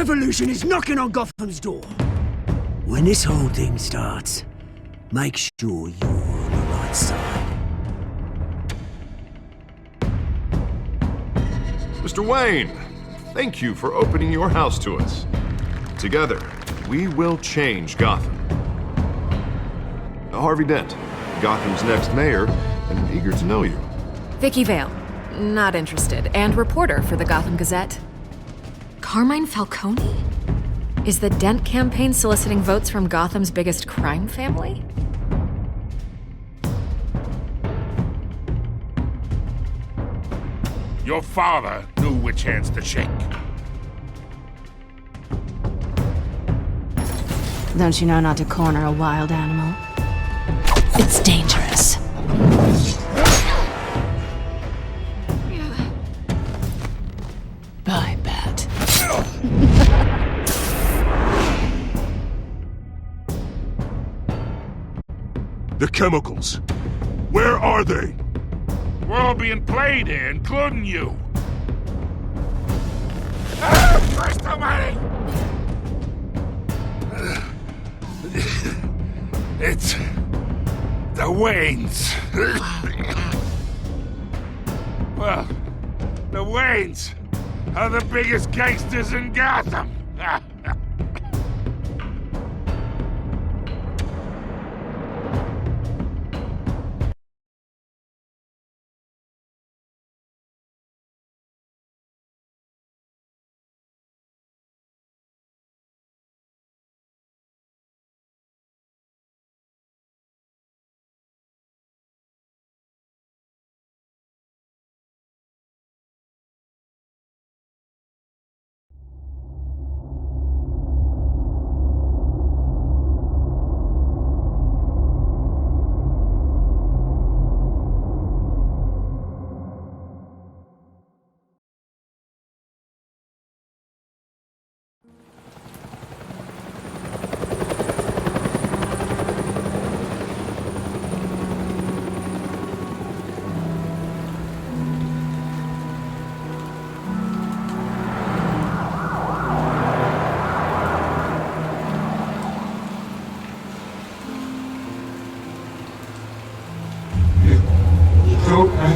revolution is knocking on Gotham's door. When this whole thing starts, make sure you're on the right side. Mr. Wayne, thank you for opening your house to us. Together, we will change Gotham. Harvey Dent, Gotham's next mayor, and eager to know you. Vicky Vale, not interested, and reporter for the Gotham Gazette. Carmine Falcone? Is the Dent campaign soliciting votes from Gotham's biggest crime family? Your father knew which hands to shake. Don't you know not to corner a wild animal? It's dangerous. I bet. The chemicals. Where are they? We're all being played here, including you. Christ almighty! It's the Waynes. Well, the Waynes are the biggest gangsters in Gotham.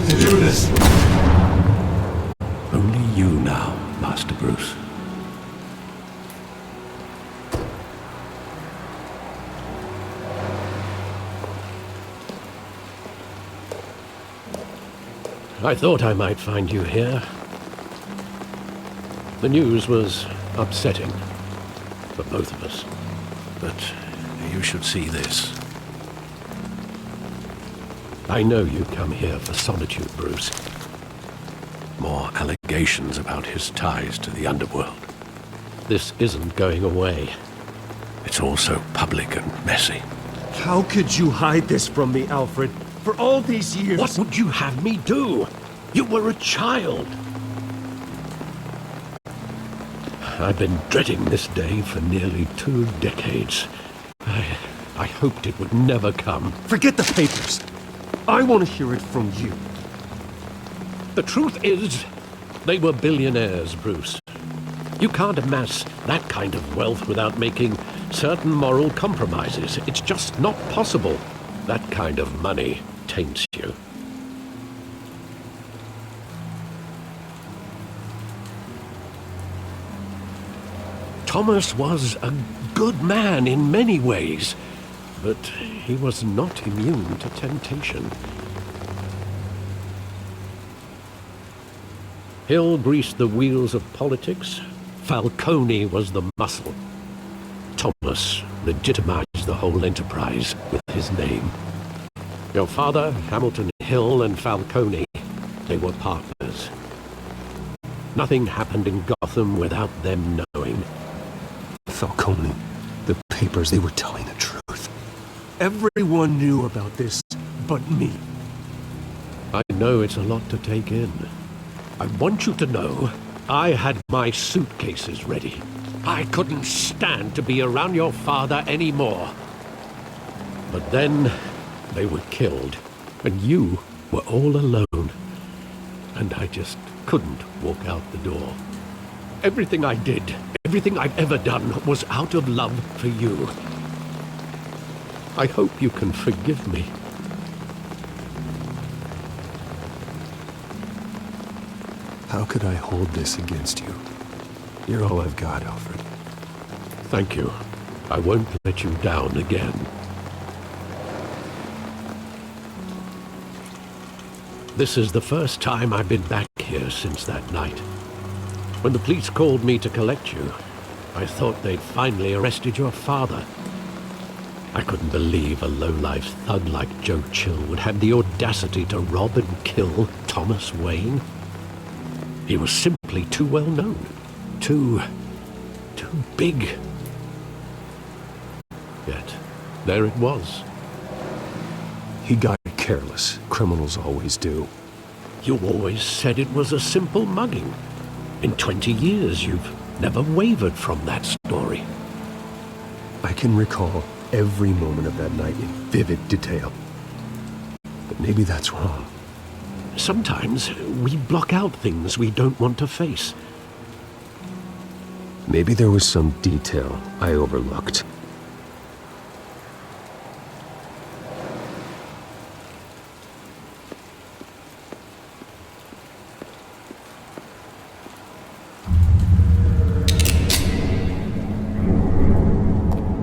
To do this. Only you now, Master Bruce. I thought I might find you here. The news was upsetting for both of us. But you should see this. I know you come here for solitude, Bruce. More allegations about his ties to the underworld. This isn't going away. It's all so public and messy. How could you hide this from me, Alfred? For all these years... What would you have me do? You were a child. I've been dreading this day for nearly 2 decades. I hoped it would never come. Forget the papers. I want to hear it from you. The truth is, they were billionaires, Bruce. You can't amass that kind of wealth without making certain moral compromises. It's just not possible. That kind of money taints you. Thomas was a good man in many ways. But he was not immune to temptation. Hill greased the wheels of politics. Falcone was the muscle. Thomas legitimized the whole enterprise with his name. Your father, Hamilton Hill, and Falcone, they were partners. Nothing happened in Gotham without them knowing. Falcone, the papers, they were telling the truth. Everyone knew about this, but me. I know it's a lot to take in. I want you to know, I had my suitcases ready. I couldn't stand to be around your father anymore. But then, they were killed, and you were all alone. And I just couldn't walk out the door. Everything I did, Everything I've ever done was out of love for you. I hope you can forgive me. How could I hold this against you? You're all I've got, Alfred. Thank you. I won't let you down again. This is the first time I've been back here since that night. When the police called me to collect you, I thought they'd finally arrested your father. I couldn't believe a low-life thug like Joe Chill would have the audacity to rob and kill Thomas Wayne. He was simply too well known. Too big. Yet, there it was. He got careless. Criminals always do. You always said it was a simple mugging. In 20 years, you've never wavered from that story. I can recall every moment of that night in vivid detail. But maybe that's wrong. Sometimes we block out things we don't want to face. Maybe there was some detail I overlooked.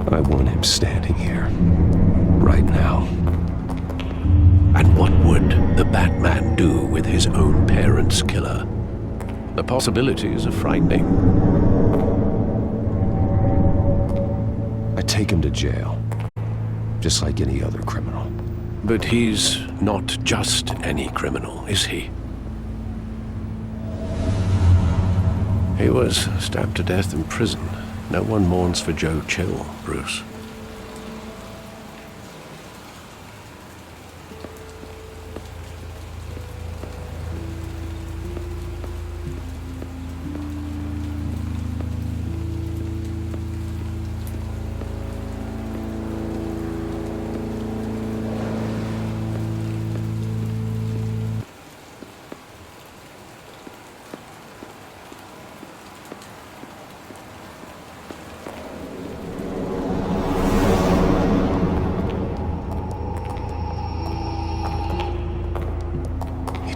I want him standing here, right now. And what would the Batman do with his own parents' killer? The possibilities are frightening. I take him to jail, just like any other criminal. But he's not just any criminal, is he? He was stabbed to death in prison. No one mourns for Joe Chill, Bruce.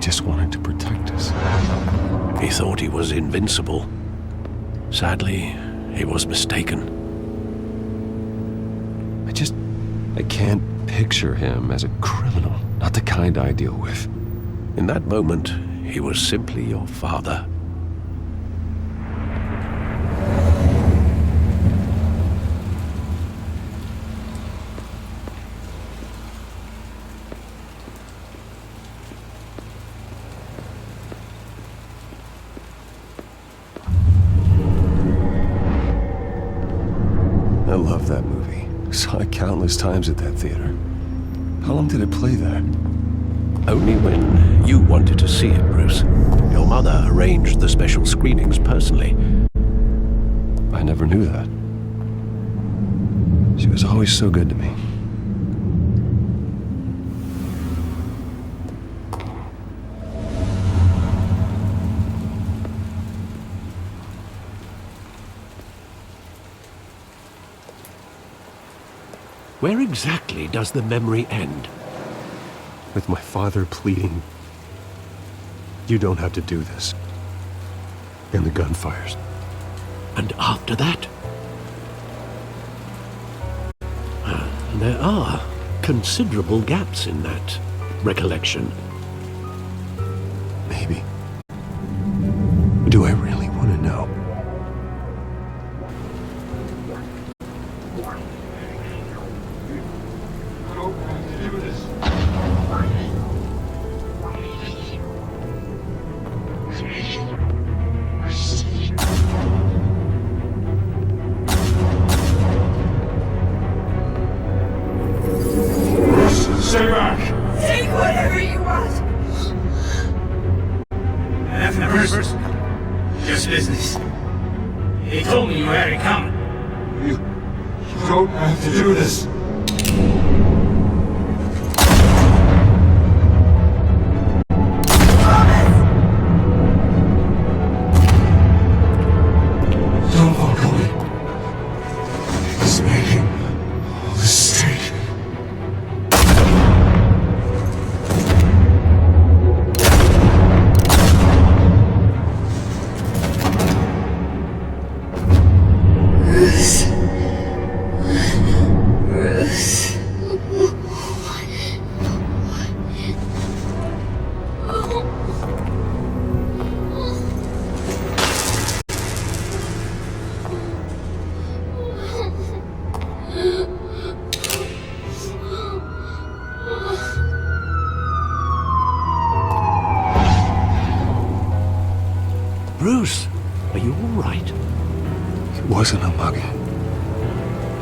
Just wanted to protect us. He thought he was invincible. Sadly, he was mistaken. I can't picture him as a criminal. Not the kind I deal with. In that moment, he was simply your father. I love that movie. Saw it countless times at that theater. How long did it play there? Only when you wanted to see it, Bruce. Your mother arranged the special screenings personally. I never knew that. She was always so good to me. Where exactly does the memory end? With my father pleading, "You don't have to do this." And the gunfires. And after that? There are considerable gaps in that recollection. Maybe. Do I really want to know? Stay back! Take whatever you want! Nothing personal. Just business. He told me you had it coming. You don't have to do this. Don't fall. wasn't a mugging.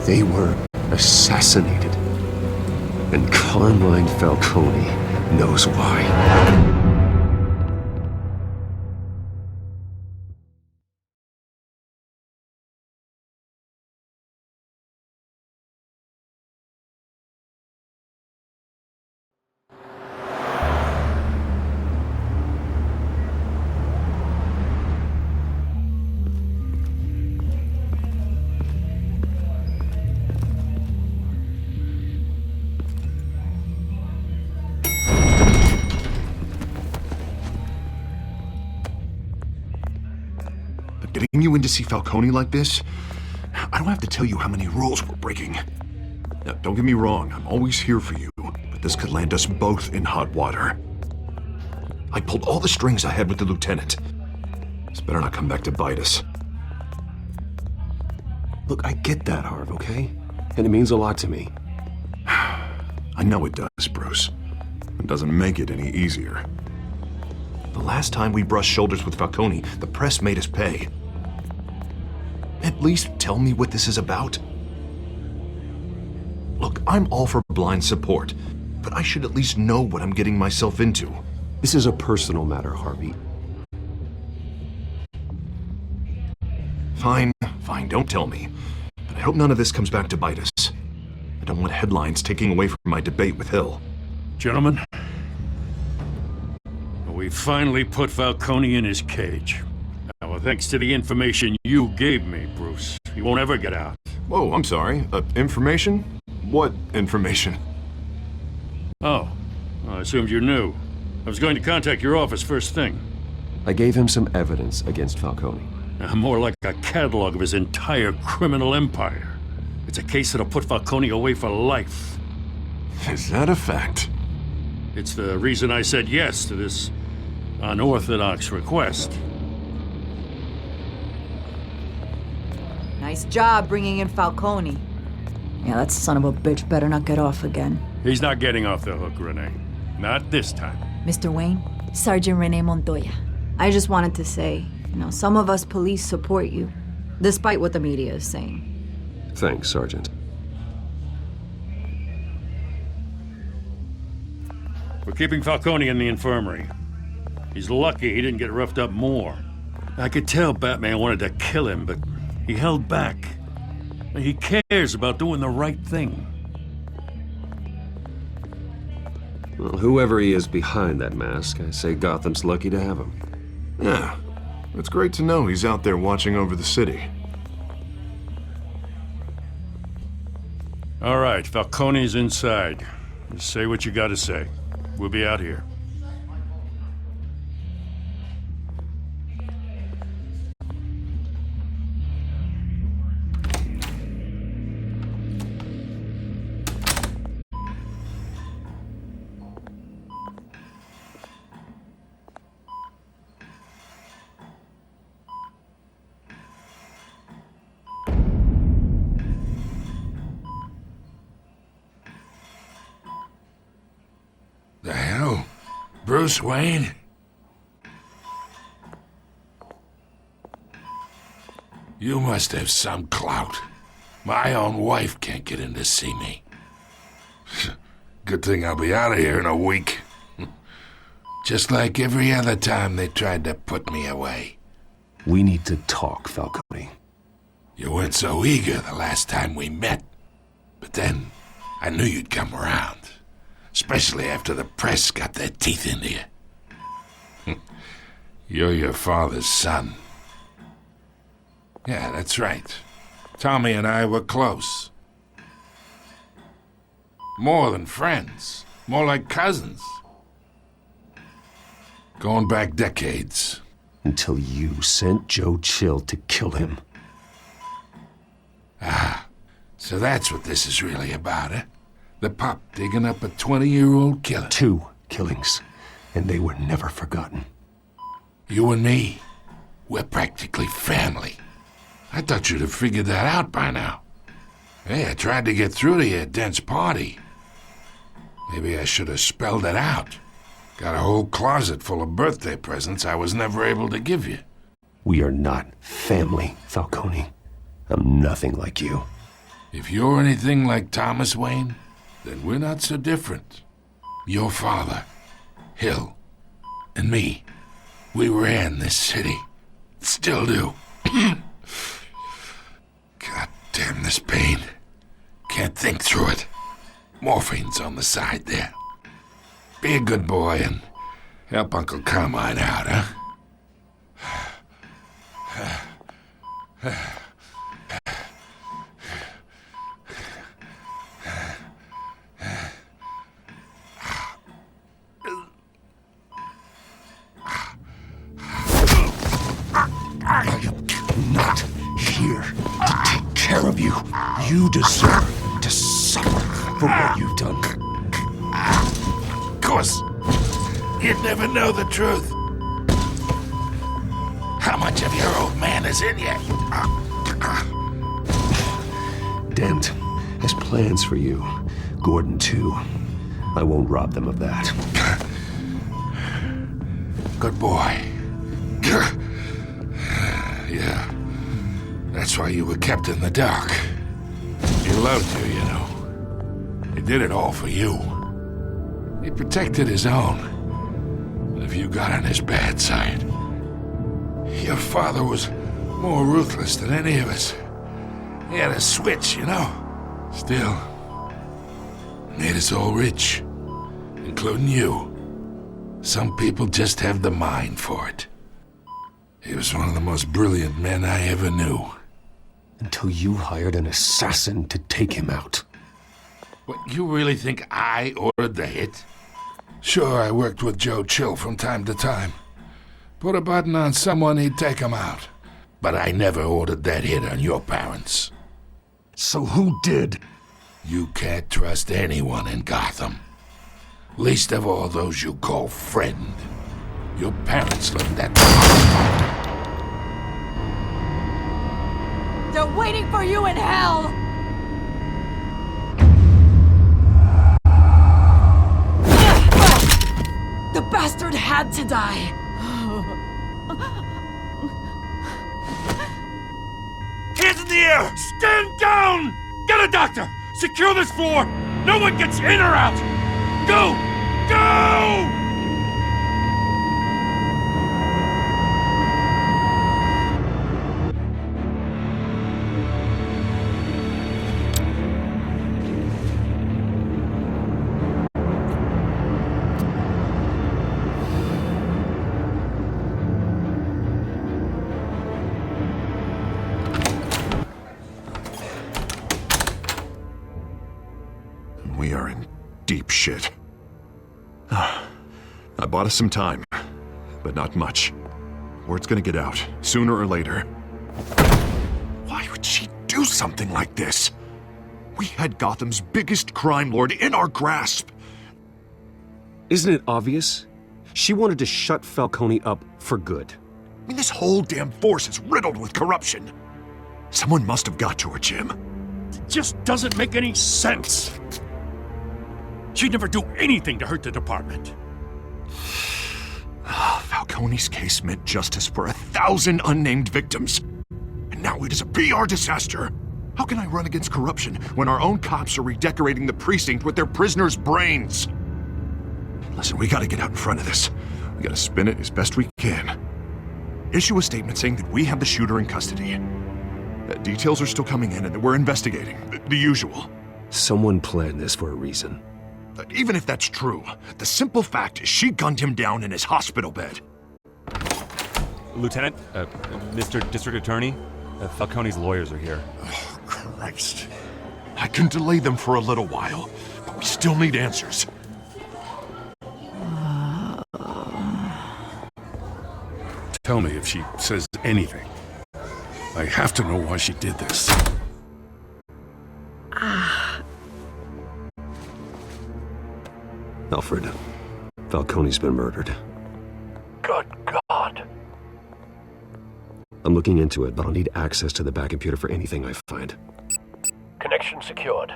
They were assassinated. And Carmine Falcone knows why. Getting you in to see Falcone like this? I don't have to tell you how many rules we're breaking. Now, don't get me wrong, I'm always here for you, but this could land us both in hot water. I pulled all the strings I had with the lieutenant. This better not come back to bite us. Look, I get that, Harv, okay? And it means a lot to me. I know it does, Bruce. It doesn't make it any easier. The last time we brushed shoulders with Falcone, the press made us pay. At least tell me what this is about. Look, I'm all for blind support, but I should at least know what I'm getting myself into. This is a personal matter, Harvey. Fine, don't tell me. But I hope none of this comes back to bite us. I don't want headlines taking away from my debate with Hill. Gentlemen, we finally put Falcone in his cage. Now, thanks to the information you gave me, Bruce, he won't ever get out. Whoa, I'm sorry. Information? What information? Oh, I assumed you knew. I was going to contact your office first thing. I gave him some evidence against Falcone. More like a catalog of his entire criminal empire. It's a case that'll put Falcone away for life. Is that a fact? It's the reason I said yes to this unorthodox request. Nice job bringing in Falcone. Yeah, that son of a bitch better not get off again. He's not getting off the hook, Renee. Not this time. Mr. Wayne, Sergeant Renee Montoya. I just wanted to say, some of us police support you, despite what the media is saying. Thanks, Sergeant. We're keeping Falcone in the infirmary. He's lucky he didn't get roughed up more. I could tell Batman wanted to kill him, but he held back. He cares about doing the right thing. Well, whoever he is behind that mask, I say Gotham's lucky to have him. Yeah, it's great to know he's out there watching over the city. All right, Falcone's inside. Just say what you gotta say. We'll be out here. The hell? Bruce Wayne? You must have some clout. My own wife can't get in to see me. Good thing I'll be out of here in a week. Just like every other time they tried to put me away. We need to talk, Falcone. You weren't so eager the last time we met. But then, I knew you'd come around. Especially after the press got their teeth into you. You're your father's son. Yeah, that's right. Tommy and I were close. More than friends. More like cousins. Going back decades. Until you sent Joe Chill to kill him. Ah, so that's what this is really about, eh? The pup digging up a 20-year-old killer. 2 killings, and they were never forgotten. You and me, we're practically family. I thought you'd have figured that out by now. Hey, I tried to get through to your dense party. Maybe I should have spelled it out. Got a whole closet full of birthday presents I was never able to give you. We are not family, Falcone. I'm nothing like you. If you're anything like Thomas Wayne, then we're not so different. Your father, Hill, and me, we ran this city. Still do. God damn this pain. Can't think through it. Morphine's on the side there. Be a good boy and help Uncle Carmine out, huh? I'm not here to take care of you. You deserve to suffer for what you've done. Of course, you'd never know the truth. How much of your old man is in you? Dent has plans for you. Gordon, too. I won't rob them of that. Good boy. Yeah. That's why you were kept in the dark. He loved you, you know. He did it all for you. He protected his own. And if you got on his bad side, your father was more ruthless than any of us. He had a switch, you know. Still, made us all rich, including you. Some people just have the mind for it. He was one of the most brilliant men I ever knew. Until you hired an assassin to take him out. What, you really think I ordered the hit? Sure, I worked with Joe Chill from time to time. Put a button on someone, he'd take him out. But I never ordered that hit on your parents. So who did? You can't trust anyone in Gotham. Least of all those you call friend. Your parents learned that. They're waiting for you in hell! The bastard had to die! Hands in the air! Stand down! Get a doctor! Secure this floor! No one gets in or out! Go! Go! We are in deep shit. I bought us some time, but not much. Word's gonna get out, sooner or later. Why would she do something like this? We had Gotham's biggest crime lord in our grasp. Isn't it obvious? She wanted to shut Falcone up for good. I mean, this whole damn force is riddled with corruption. Someone must have got to her, Jim. It just doesn't make any sense. She'd never do anything to hurt the department. Falcone's case meant justice for 1,000 unnamed victims. And now it is a PR disaster. How can I run against corruption when our own cops are redecorating the precinct with their prisoners' brains? Listen, we gotta get out in front of this. We gotta spin it as best we can. Issue a statement saying that we have the shooter in custody. Details are still coming in and that we're investigating. The usual. Someone planned this for a reason. Even if that's true, the simple fact is she gunned him down in his hospital bed. Lieutenant, Mr. District Attorney, Falcone's lawyers are here. Oh, Christ. I can delay them for a little while, but we still need answers. Tell me if she says anything. I have to know why she did this. Alfred, Falcone's been murdered. Good God. I'm looking into it, but I'll need access to the back computer for anything I find. Connection secured.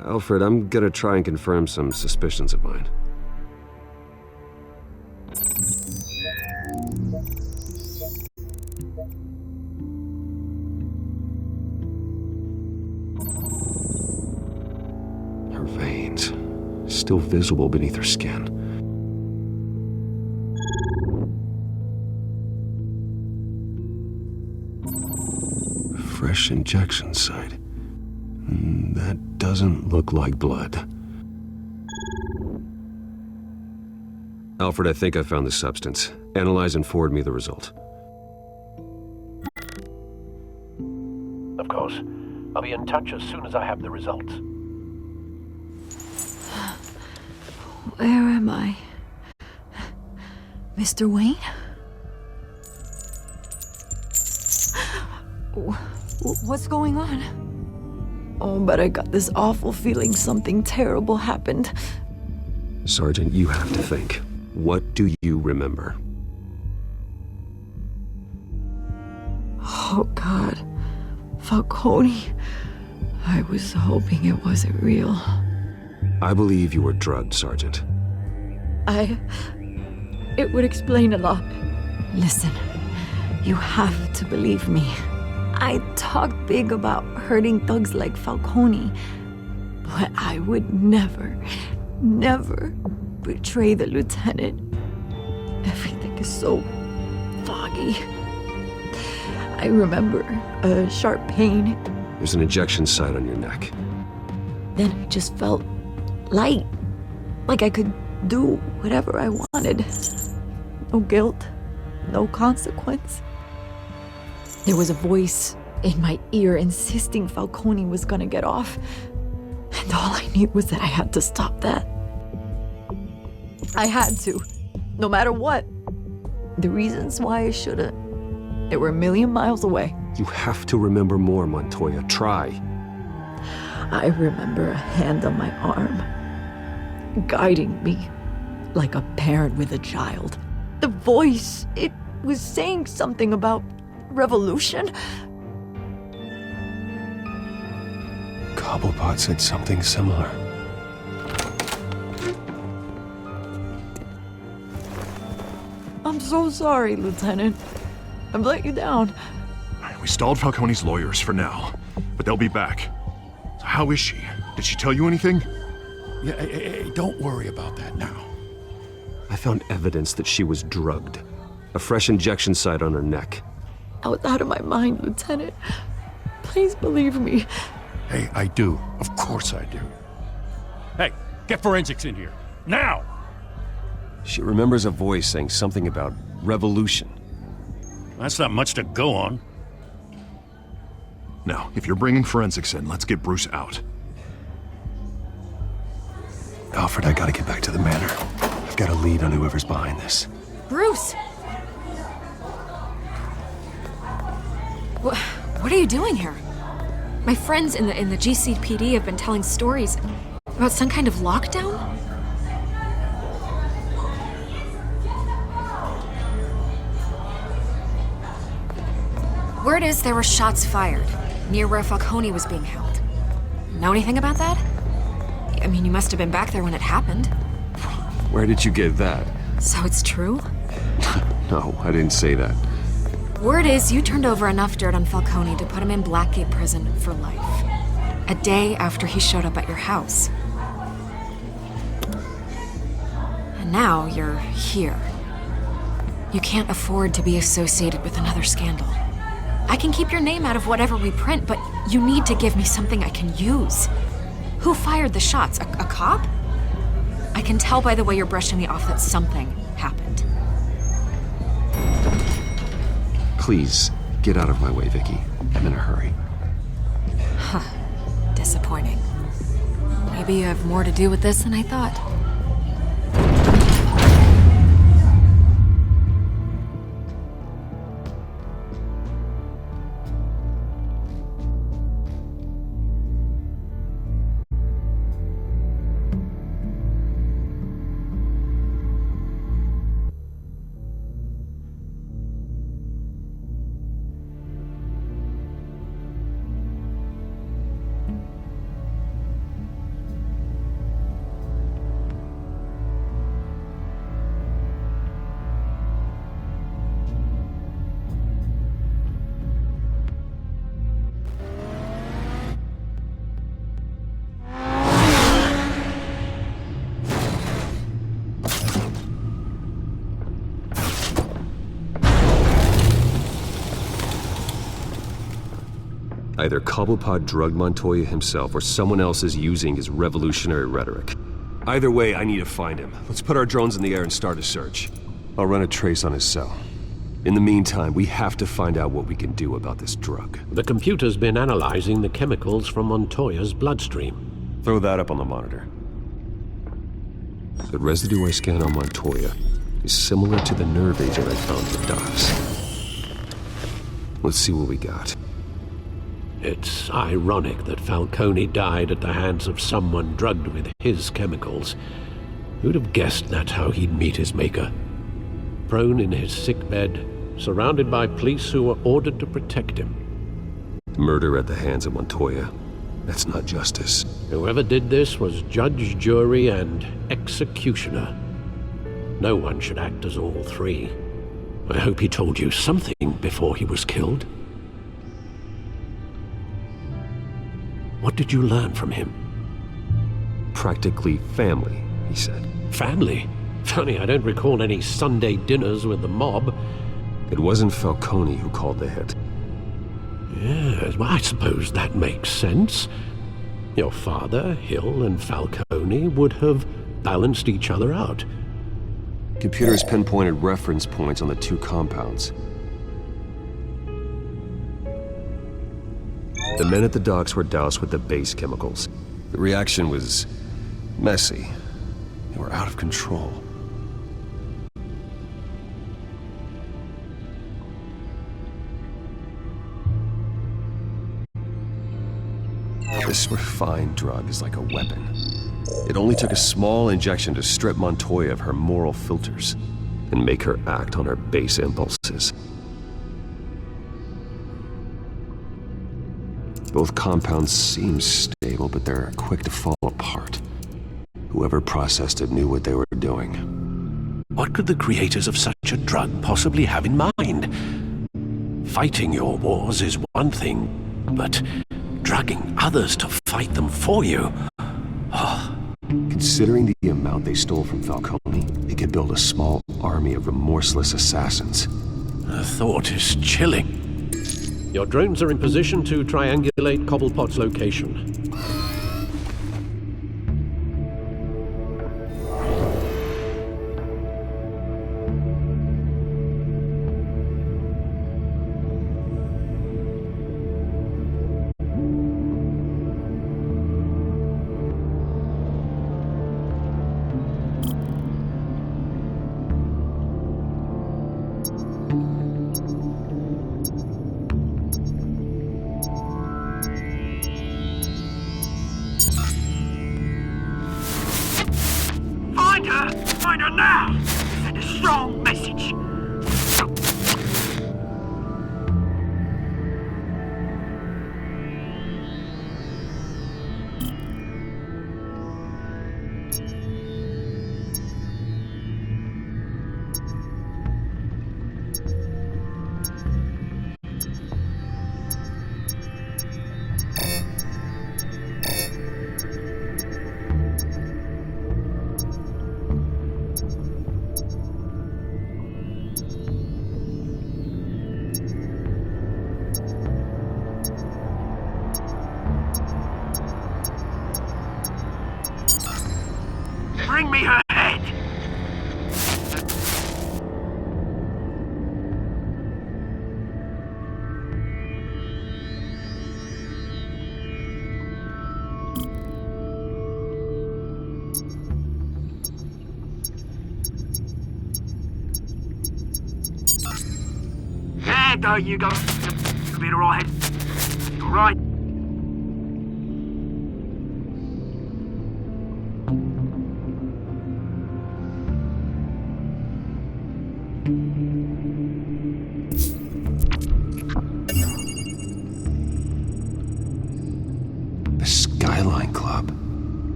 Alfred, I'm gonna try and confirm some suspicions of mine. still visible beneath her skin. Fresh injection site. That doesn't look like blood. Alfred, I think I found the substance. Analyze and forward me the result. Of course. I'll be in touch as soon as I have the results. Where am I? Mr. Wayne? What's going on? Oh, but I got this awful feeling something terrible happened. Sergeant, you have to think. What do you remember? Oh, God. Falcone. I was hoping it wasn't real. I believe you were drugged, Sergeant. It would explain a lot. Listen, you have to believe me. I talk big about hurting thugs like Falcone, but I would never betray the lieutenant. Everything is so foggy. I remember a sharp pain. There's an injection site on your neck. Then I just felt light, like I could do whatever I wanted. No guilt, no consequence. There was a voice in my ear insisting Falcone was gonna get off. And all I knew was that I had to stop that. I had to, no matter what. The reasons why I shouldn't, they were a million miles away. You have to remember more, Montoya. Try. I remember a hand on my arm, guiding me like a parent with a child. The voice, it was saying something about revolution. Cobblepot said something similar. I'm so sorry, Lieutenant. I've let you down. We stalled Falcone's lawyers for now, but they'll be back. So how is she? Did she tell you anything? Yeah, hey, don't worry about that now. I found evidence that she was drugged. A fresh injection site on her neck. I was out of my mind, Lieutenant. Please believe me. Hey, I do. Of course I do. Hey, get forensics in here. Now! She remembers a voice saying something about revolution. That's not much to go on. Now, if you're bringing forensics in, let's get Bruce out. Alfred, I gotta get back to the manor. I've got a lead on whoever's behind this. Bruce! What are you doing here? My friends in the GCPD have been telling stories about some kind of lockdown? Word is there were shots fired near where Falcone was being held. Know anything about that? I mean, you must have been back there when it happened. Where did you get that? So it's true? No, I didn't say that. Word is you turned over enough dirt on Falcone to put him in Blackgate Prison for life. A day after he showed up at your house. And now you're here. You can't afford to be associated with another scandal. I can keep your name out of whatever we print, but you need to give me something I can use. Who fired the shots? A cop? I can tell by the way you're brushing me off that something happened. Please, get out of my way, Vicky. I'm in a hurry. Huh. Disappointing. Maybe you have more to do with this than I thought. Either Cobblepot drugged Montoya himself, or someone else is using his revolutionary rhetoric. Either way, I need to find him. Let's put our drones in the air and start a search. I'll run a trace on his cell. In the meantime, we have to find out what we can do about this drug. The computer's been analyzing the chemicals from Montoya's bloodstream. Throw that up on the monitor. The residue I scanned on Montoya is similar to the nerve agent I found for Doss. Let's see what we got. It's ironic that Falcone died at the hands of someone drugged with his chemicals. Who'd have guessed that's how he'd meet his maker? Prone in his sickbed, surrounded by police who were ordered to protect him. Murder at the hands of Montoya. That's not justice. Whoever did this was judge, jury, and executioner. No one should act as all three. I hope he told you something before he was killed. What did you learn from him? Practically family, he said. Family? Funny, I don't recall any Sunday dinners with the mob. It wasn't Falcone who called the hit. Yes, well, I suppose that makes sense. Your father, Hill, and Falcone would have balanced each other out. Computers pinpointed reference points on the two compounds. The men at the docks were doused with the base chemicals. The reaction was messy. They were out of control. This refined drug is like a weapon. It only took a small injection to strip Montoya of her moral filters and make her act on her base impulses. Both compounds seem stable, but they're quick to fall apart. Whoever processed it knew what they were doing. What could the creators of such a drug possibly have in mind? Fighting your wars is one thing, but drugging others to fight them for you? Oh. Considering the amount they stole from Falcone, they could build a small army of remorseless assassins. The thought is chilling. Your drones are in position to triangulate Cobblepot's location. Find her now! Send a strong message. Bring me her head! There you go. You'll be alright. Alright.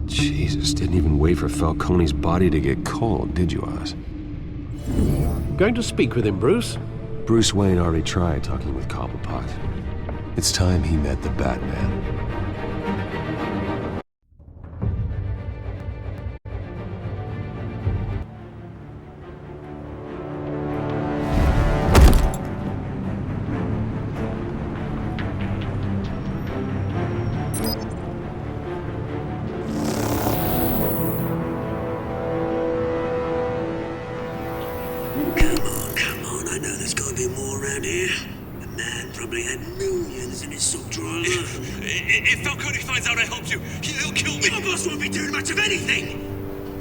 Jesus, didn't even wait for Falcone's body to get cold, did you, Oz? Going to speak with him, Bruce? Bruce Wayne already tried talking with Cobblepot. It's time he met the Batman. around here. The man probably had millions in his subdrawer. If Falcone finds out I helped you, he'll kill me. Your boss won't be doing much of anything.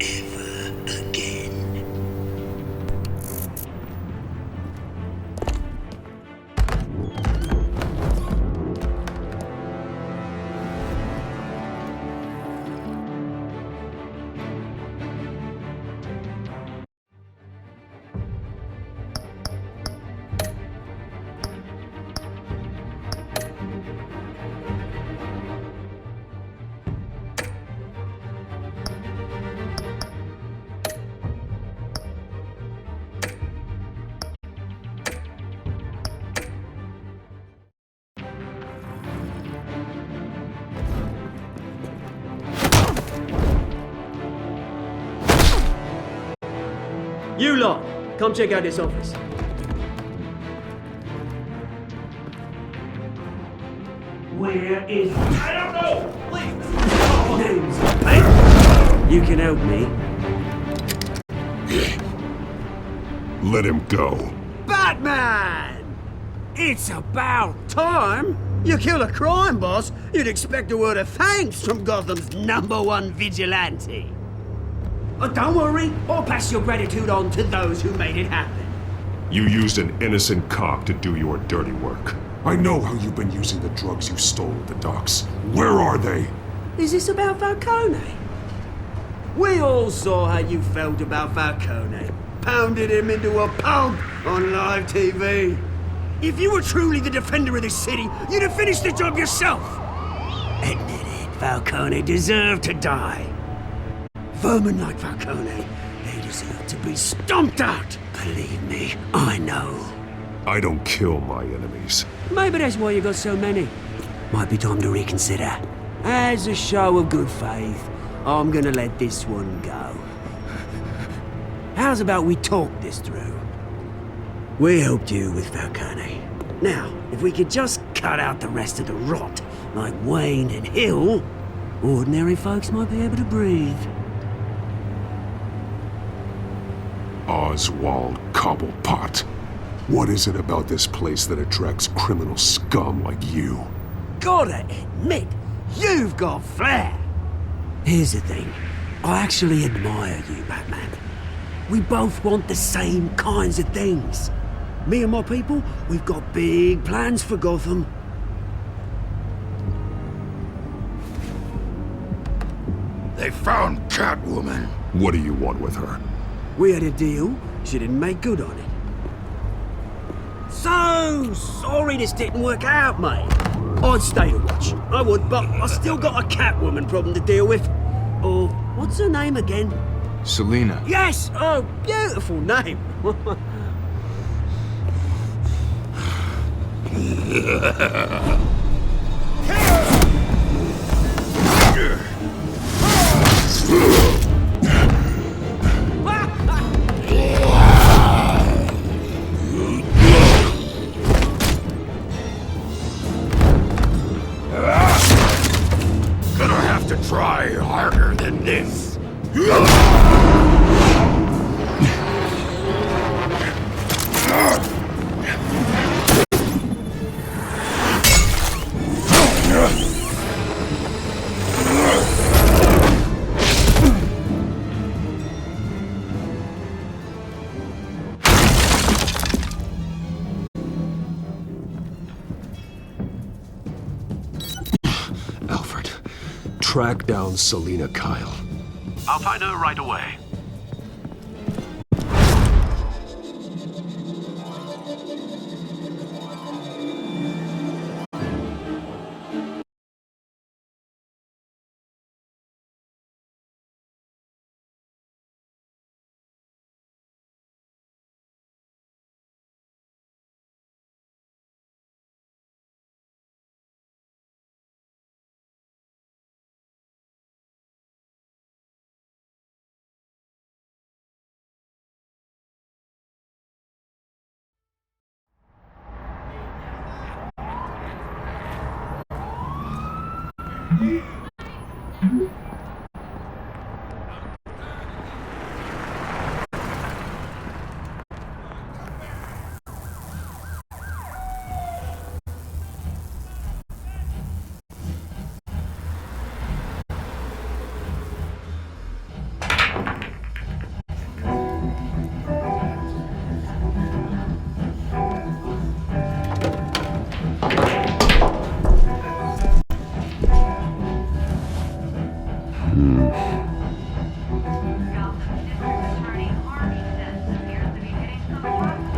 Ever again. You lot, come check out this office. Where is... I don't know! Please! Name's Pete. You can help me. Let him go. Batman! It's about time! You kill a crime boss, you'd expect a word of thanks from Gotham's #1 vigilante. But don't worry, I'll pass your gratitude on to those who made it happen. You used an innocent cop to do your dirty work. I know how you've been using the drugs you stole at the docks. Where are they? Is this about Falcone? We all saw how you felt about Falcone. Pounded him into a pulp on live TV. If you were truly the defender of this city, you'd have finished the job yourself. Admit it, Falcone deserved to die. Vermin like Falcone, they deserve to be stomped out. Believe me, I know. I don't kill my enemies. Maybe that's why you got so many. Might be time to reconsider. As a show of good faith, I'm gonna let this one go. How's about we talk this through? We helped you with Falcone. Now, if we could just cut out the rest of the rot, like Wayne and Hill, ordinary folks might be able to breathe. Oswald Cobblepot. What is it about this place that attracts criminal scum like you? Gotta admit, you've got flair. Here's the thing. I actually admire you, Batman. We both want the same kinds of things. Me and my people, we've got big plans for Gotham. They found Catwoman. What do you want with her? We had a deal. She didn't make good on it. So sorry this didn't work out, mate. I'd stay to watch. I would, but I still got a Catwoman problem to deal with. Oh, what's her name again? Selina. Yes! Oh, beautiful name. Gonna have to try harder than this. Alfred, track down Selina Kyle. I'll find her right away.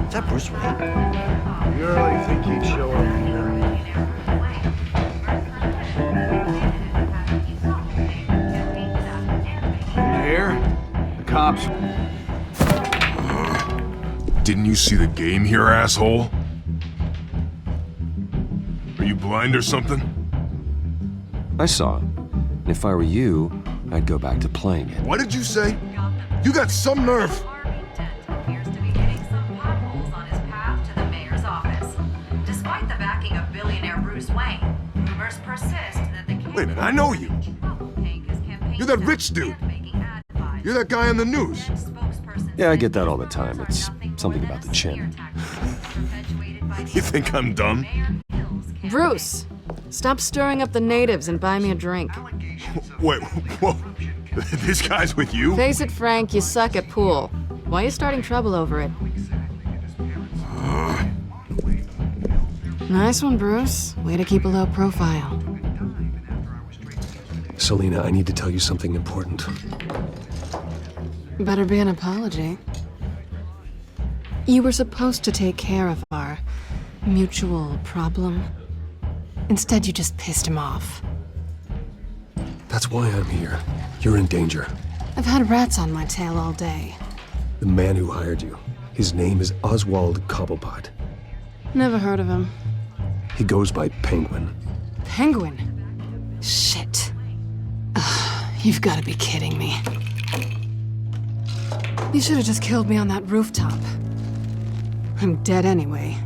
Is that Bruce Wayne? You really think he'd show up here? You hear? The cops. Didn't you see the game here, asshole? Are you blind or something? I saw it. And if I were you, I'd go back to playing it. What did you say? You got some nerve. Despite the backing of billionaire Bruce Wayne, rumors persist that the Wait a minute, I know you. You're that rich dude. You're that guy on the news. Yeah, I get that all the time. It's something about the chin. You think I'm dumb? Bruce, stop stirring up the natives and buy me a drink. Wait, whoa. This guy's with you? Face it, Frank, you suck at pool. Why are you starting trouble over it? Nice one, Bruce. Way to keep a low profile. Selina, I need to tell you something important. Better be an apology. You were supposed to take care of our mutual problem. Instead, you just pissed him off. That's why I'm here. You're in danger. I've had rats on my tail all day. The man who hired you, his name is Oswald Cobblepot. Never heard of him. He goes by Penguin. Penguin? Shit. Ugh, you've got to be kidding me. You should have just killed me on that rooftop. I'm dead anyway.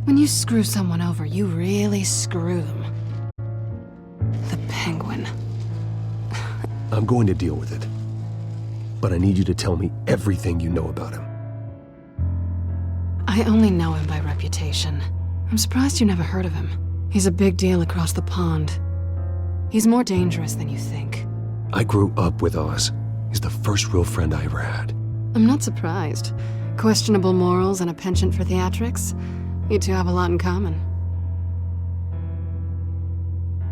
When you screw someone over, you really screw them. The Penguin. I'm going to deal with it. But I need you to tell me everything you know about him. I only know him by reputation. I'm surprised you never heard of him. He's a big deal across the pond. He's more dangerous than you think. I grew up with Oz. He's the first real friend I ever had. I'm not surprised. Questionable morals and a penchant for theatrics. You two have a lot in common.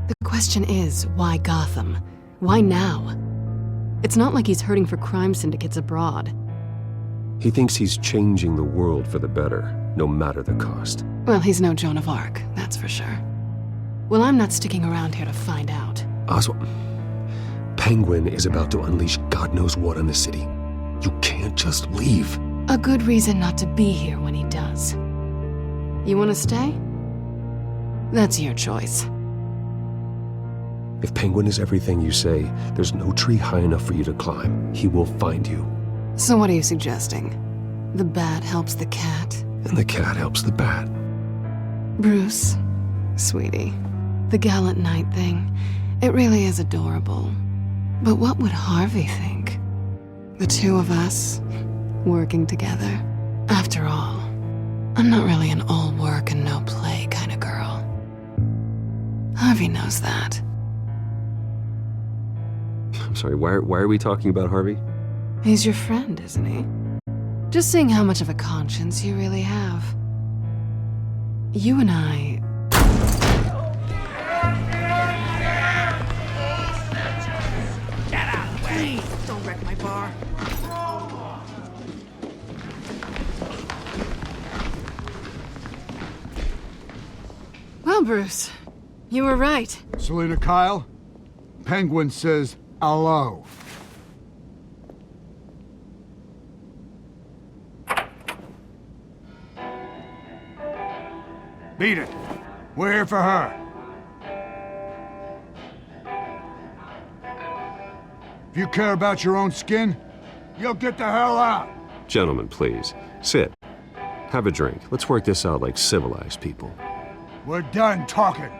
The question is, why Gotham? Why now? It's not like he's hurting for crime syndicates abroad. He thinks he's changing the world for the better, no matter the cost. Well, he's no Joan of Arc, that's for sure. Well, I'm not sticking around here to find out. Oswald, Penguin is about to unleash God knows what on the city. You can't just leave. A good reason not to be here when he does. You want to stay? That's your choice. If Penguin is everything you say, there's no tree high enough for you to climb. He will find you. So what are you suggesting? The bat helps the cat? And the cat helps the bat. Bruce, sweetie, the gallant knight thing, it really is adorable. But what would Harvey think? The two of us, working together. After all, I'm not really an all work and no play kind of girl. Harvey knows that. I'm sorry, why are we talking about Harvey? He's your friend, isn't he? Just seeing how much of a conscience you really have. You and I... Get out of the way! Please, don't wreck my bar. Well, Bruce, you were right. Selina Kyle, Penguin says hello. Beat it. We're here for her. If you care about your own skin, you'll get the hell out. Gentlemen, please. Sit. Have a drink. Let's work this out like civilized people. We're done talking.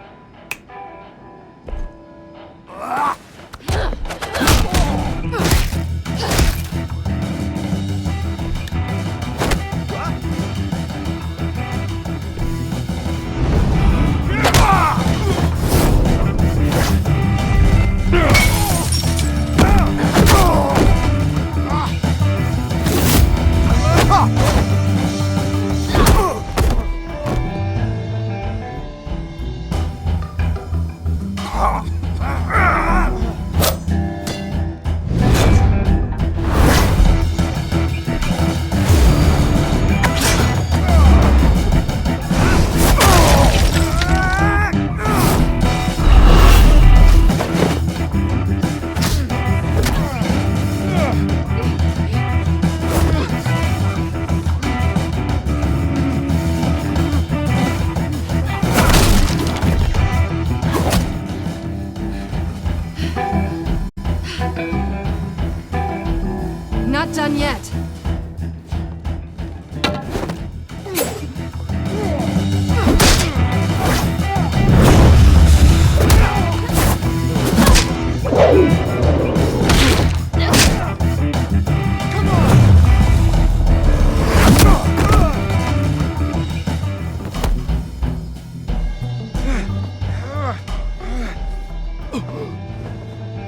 not done yet.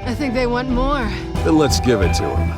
I think they want more. Then let's give it to him.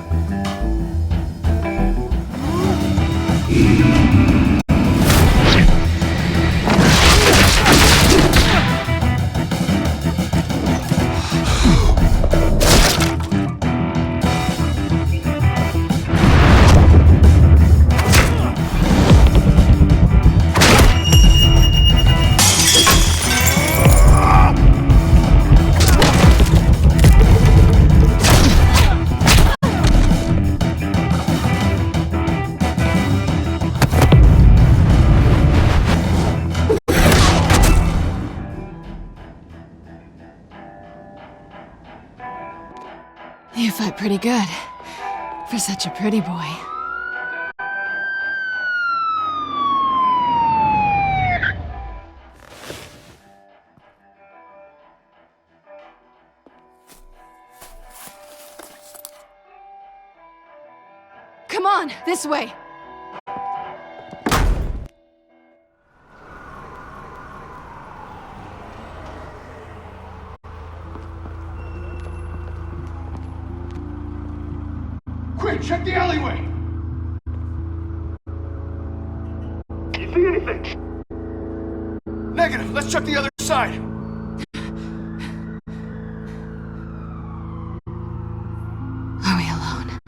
You fight pretty good. For such a pretty boy. Come on, this way! Quick, check the alleyway! You see anything? Negative. Let's check the other side. Are we alone?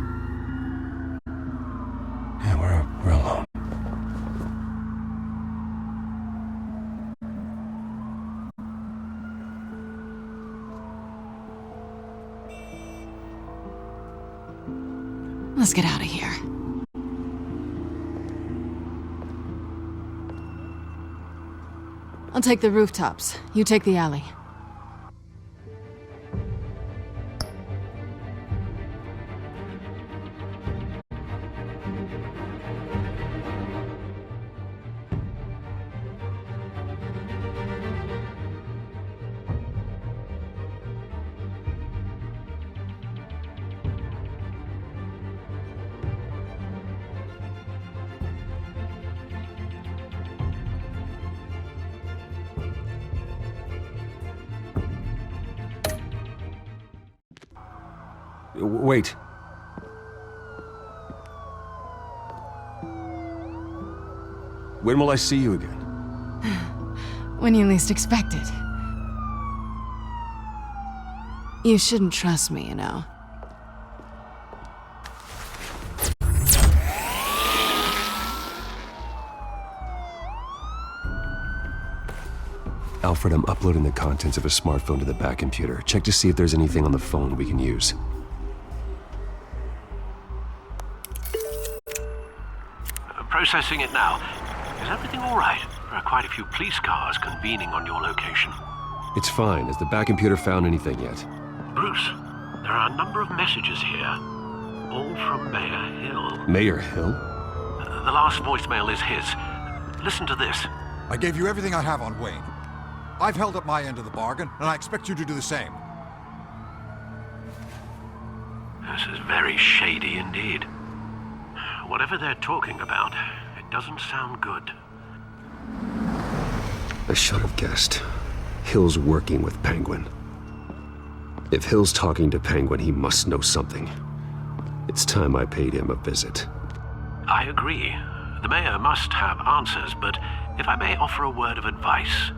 Yeah, we're alone. Let's get out of here. I'll take the rooftops. You take the alley. Wait. When will I see you again? When you least expect it. You shouldn't trust me, you know. Alfred, I'm uploading the contents of a smartphone to the back computer. Check to see if there's anything on the phone we can use. Processing it now. Is everything all right? There are quite a few police cars convening on your location. It's fine. Has the back computer found anything yet? Bruce, there are a number of messages here. All from Mayor Hill. Mayor Hill? The last voicemail is his. Listen to this. I gave you everything I have on Wayne. I've held up my end of the bargain, and I expect you to do the same. This is very shady indeed. Whatever they're talking about, it doesn't sound good. I should have guessed. Hill's working with Penguin. If Hill's talking to Penguin, he must know something. It's time I paid him a visit. I agree. The mayor must have answers, but if I may offer a word of advice.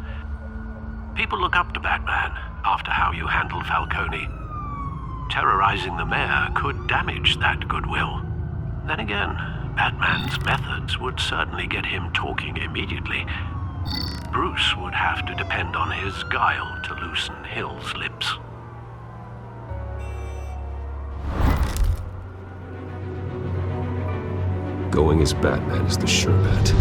People look up to Batman after how you handled Falcone. Terrorizing the mayor could damage that goodwill. Then again, Batman's methods would certainly get him talking immediately. Bruce would have to depend on his guile to loosen Hill's lips. Going as Batman is the sure bet.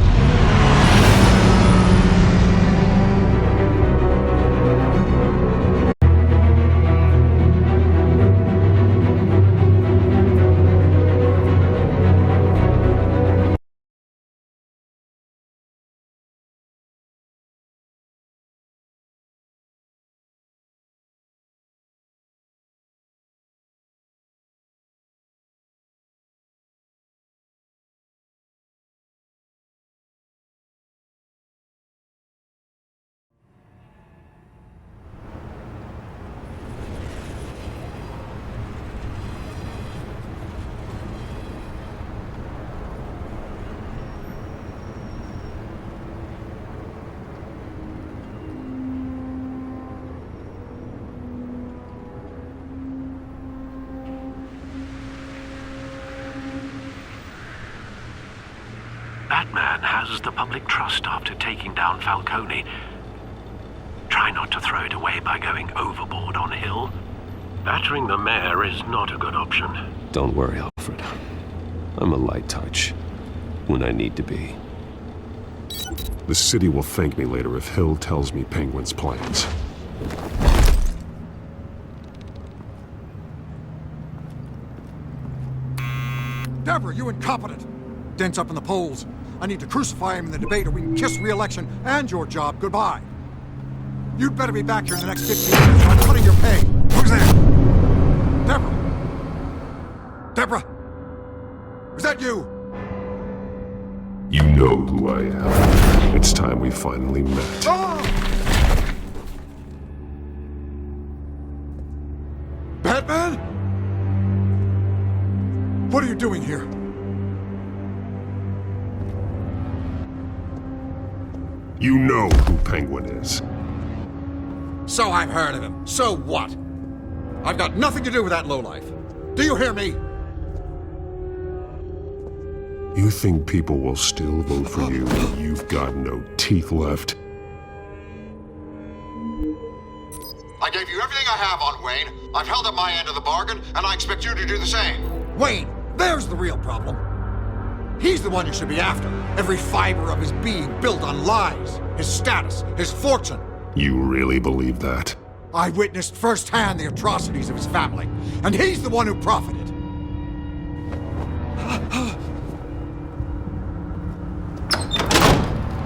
Batman has the public trust after taking down Falcone. Try not to throw it away by going overboard on Hill. Battering the mayor is not a good option. Don't worry, Alfred. I'm a light touch when I need to be. The city will thank me later if Hill tells me Penguin's plans. Deborah, you incompetent! Dent's up in the polls. I need to crucify him in the debate or we can kiss re-election and your job goodbye. You'd better be back here in the next 15 minutes or I'm cutting your pay. Who's there? Deborah! Deborah! Is that you? You know who I am. It's time we finally met. Batman? What are you doing here? You know who Penguin is. So I've heard of him. So what? I've got nothing to do with that lowlife. Do you hear me? You think people will still vote for you when you've got no teeth left? I gave you everything I have on Wayne. I've held up my end of the bargain, and I expect you to do the same. Wayne, there's the real problem. He's the one you should be after. Every fiber of his being built on lies. His status, his fortune. You really believe that? I witnessed firsthand the atrocities of his family, and he's the one who profited.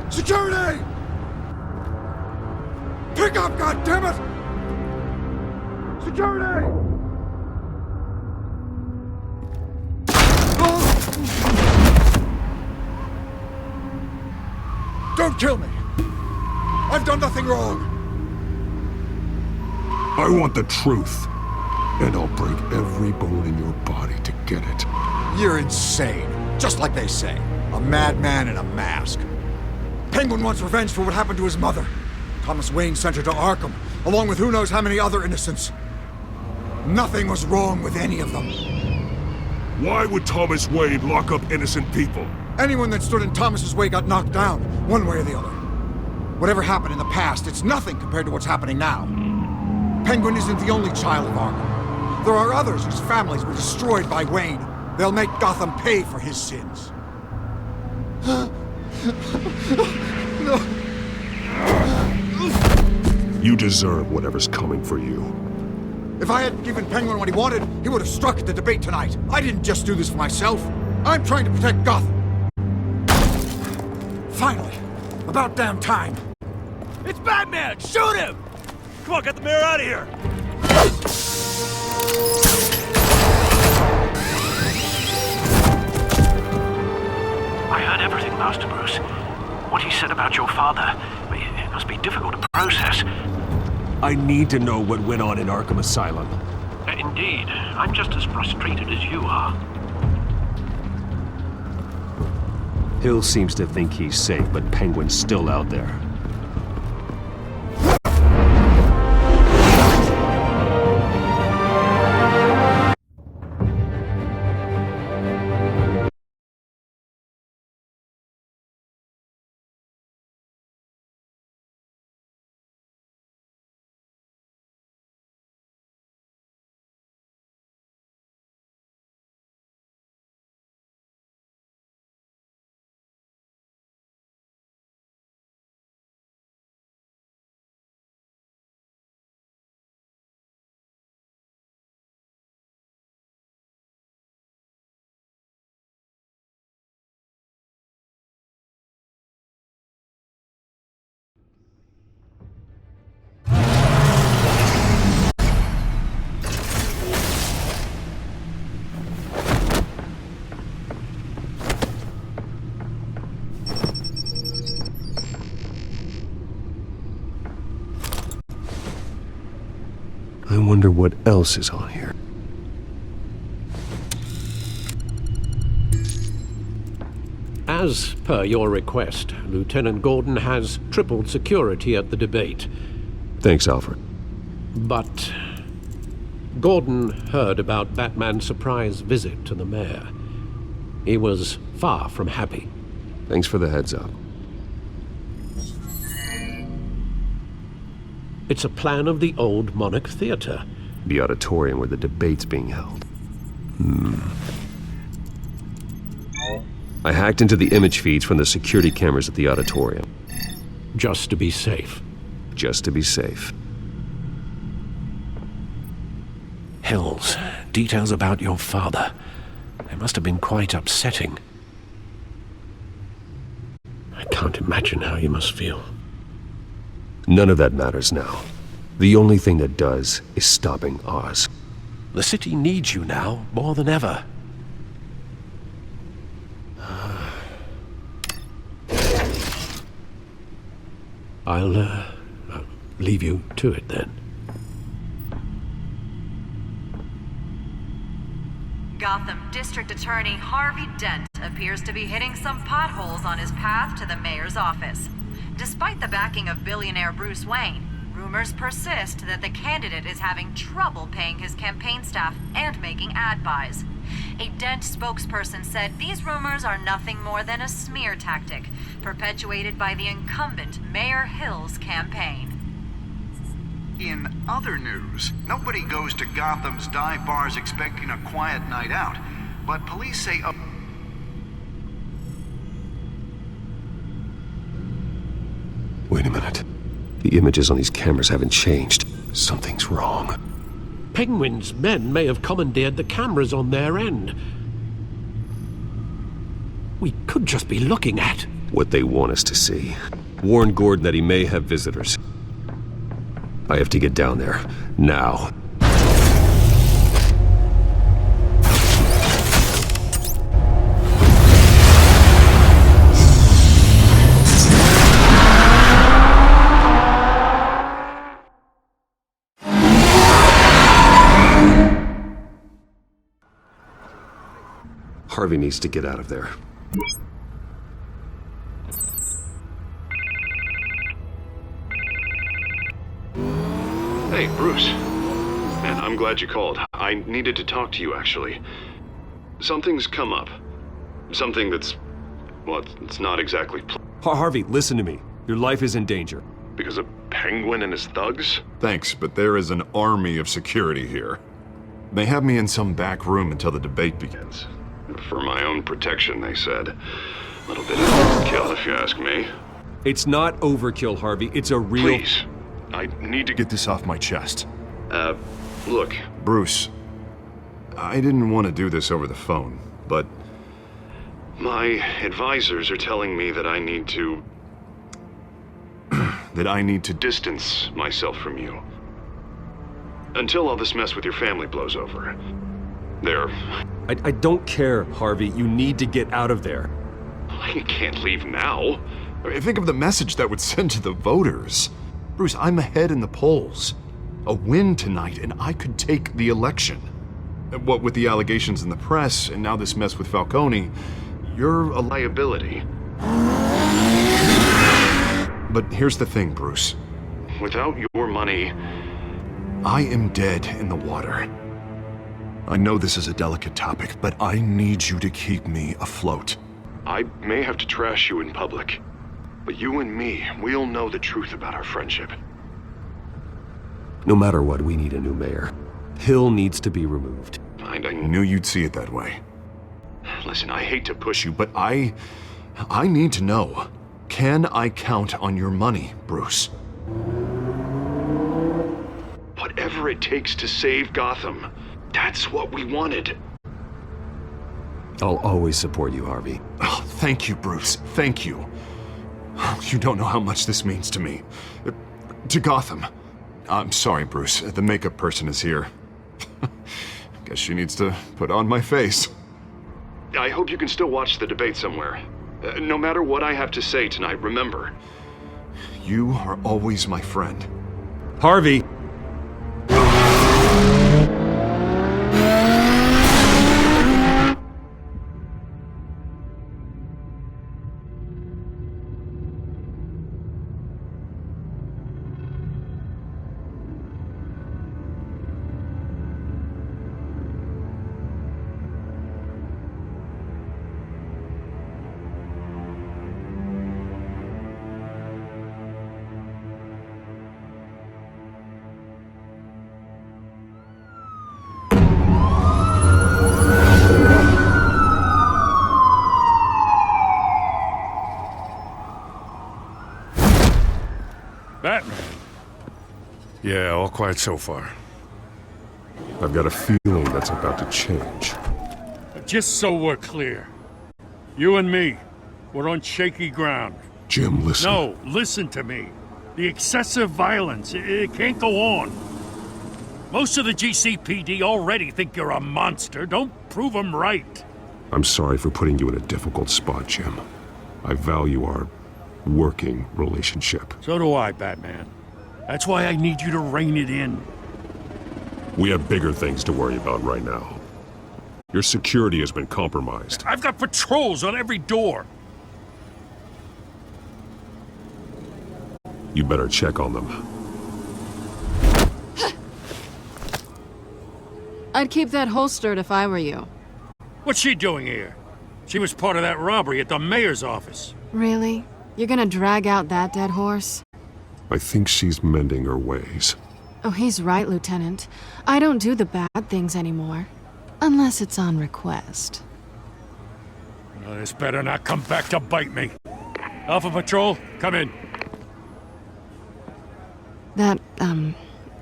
Security! Pick up, goddammit! Security! Don't kill me! I've done nothing wrong! I want the truth, and I'll break every bone in your body to get it. You're insane, just like they say. A madman in a mask. Penguin wants revenge for what happened to his mother. Thomas Wayne sent her to Arkham, along with who knows how many other innocents. Nothing was wrong with any of them. Why would Thomas Wayne lock up innocent people? Anyone that stood in Thomas's way got knocked down, one way or the other. Whatever happened in the past, it's nothing compared to what's happening now. Penguin isn't the only child of Arkham. There are others whose families were destroyed by Wayne. They'll make Gotham pay for his sins. No. You deserve whatever's coming for you. If I hadn't given Penguin what he wanted, he would have struck at the debate tonight. I didn't just do this for myself. I'm trying to protect Gotham. Finally. About damn time. It's Batman! Shoot him! Come on, get the mayor out of here! I heard everything, Master Bruce. What he said about your father, it must be difficult to process. I need to know what went on in Arkham Asylum. Indeed. I'm just as frustrated as you are. Hill seems to think he's safe, but Penguin's still out there. I wonder what else is on here. As per your request, Lieutenant Gordon has tripled security at the debate. Thanks, Alfred. But Gordon heard about Batman's surprise visit to the mayor. He was far from happy. Thanks for the heads up. It's a plan of the old Monarch Theatre. The auditorium where the debate's being held. I hacked into the image feeds from the security cameras at the auditorium. Just to be safe. Just to be safe. Hills, details about your father. They must have been quite upsetting. I can't imagine how you must feel. None of that matters now. The only thing that does is stopping Oz. The city needs you now, more than ever. I'll leave you to it then. Gotham District Attorney Harvey Dent appears to be hitting some potholes on his path to the mayor's office. Despite the backing of billionaire Bruce Wayne, rumors persist that the candidate is having trouble paying his campaign staff and making ad buys. A Dent spokesperson said these rumors are nothing more than a smear tactic, perpetuated by the incumbent Mayor Hill's campaign. In other news, nobody goes to Gotham's dive bars expecting a quiet night out, but police say Wait a minute. The images on these cameras haven't changed. Something's wrong. Penguin's men may have commandeered the cameras on their end. We could just be looking at what they want us to see. Warn Gordon that he may have visitors. I have to get down there, now. Harvey needs to get out of there. Hey, Bruce. Man, I'm glad you called. I needed to talk to you, actually. Something's come up. Something that's... well, it's not exactly... Harvey, listen to me. Your life is in danger. Because of Penguin and his thugs? Thanks, but there is an army of security here. They have me in some back room until the debate begins. For my own protection, they said. A little bit of overkill, if you ask me. It's not overkill, Harvey. It's a real... Please. I need to Get this off my chest. Look. Bruce, I didn't want to do this over the phone, but... my advisors are telling me that I need to... that I need to distance myself from you. Until all this mess with your family blows over. There. I don't care, Harvey. You need to get out of there. I can't leave now. Think of the message that would send to the voters. Bruce, I'm ahead in the polls. A win tonight, and I could take the election. What with the allegations in the press, and now this mess with Falcone, you're a liability. But here's the thing, Bruce. Without your money... I am dead in the water. I know this is a delicate topic, but I need you to keep me afloat. I may have to trash you in public, but you and me, we'll know the truth about our friendship. No matter what, we need a new mayor. Hill needs to be removed. I knew you'd see it that way. Listen, I hate to push you, but I need to know. Can I count on your money, Bruce? Whatever it takes to save Gotham. That's what we wanted. I'll always support you, Harvey. Oh, thank you, Bruce. Thank you. You don't know how much this means to me. To Gotham. I'm sorry, Bruce. The makeup person is here. Guess she needs to put on my face. I hope you can still watch the debate somewhere. No matter what I have to say tonight, remember. You are always my friend. Harvey! quiet so far. I've got a feeling that's about to change. Just so we're clear, you and me, we're on shaky ground. Jim, listen. No, listen to me. The excessive violence, it can't go on. Most of the GCPD already think you're a monster. Don't prove them right. I'm sorry for putting you in a difficult spot, Jim. I value our working relationship. So do I, Batman. That's why I need you to rein it in. We have bigger things to worry about right now. Your security has been compromised. I've got patrols on every door. You better check on them. I'd keep that holstered if I were you. What's she doing here? She was part of that robbery at the mayor's office. Really? You're gonna drag out that dead horse? I think she's mending her ways. Oh, he's right, Lieutenant. I don't do the bad things anymore. Unless it's on request. Well, this better not come back to bite me. Alpha Patrol, come in. That,